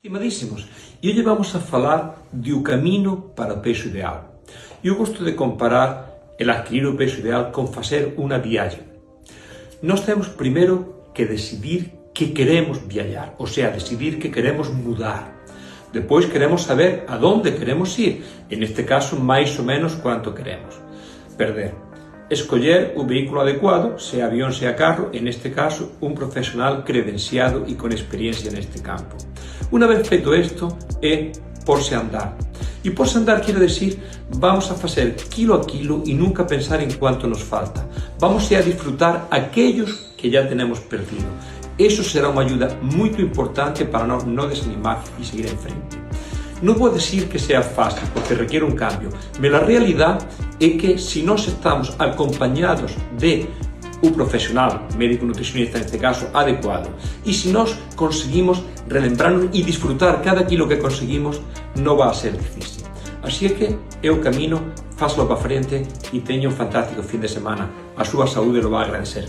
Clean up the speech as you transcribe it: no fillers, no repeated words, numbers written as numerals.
Estimadísimos, e hoje vamos a falar do caminho para o peso ideal. Eu gosto de comparar el adquirir o peso ideal con facer unha viaxe. Nós temos primeiro que decidir que queremos viajar, ou sea, decidir que queremos mudar. Depois queremos saber a donde queremos ir, en este caso, máis ou menos quanto queremos perder. Escoller o vehículo adecuado, sea avión, sea carro, en este caso, un profesional credenciado y con experiencia en este campo. Una vez feito esto, é porse a andar. E porse a andar quiere decir, vamos a facer quilo a quilo e nunca pensar en cuánto nos falta. Vamos a disfrutar aquellos que ya tenemos perdido. Eso será unha ayuda moito importante para non desanimar e seguir en frente. Non vou decir que sea fácil, porque requiere un cambio, pero a realidade é que se nós estamos acompañados de un profesional, médico nutricionista neste caso, adecuado, e se nós conseguimos relembrarnos e disfrutar cada quilo que conseguimos, non vai a ser difícil. Así é que é o camino, fázalo para frente e teña un fantástico fin de semana. A súa saúde lo vai a agradecer.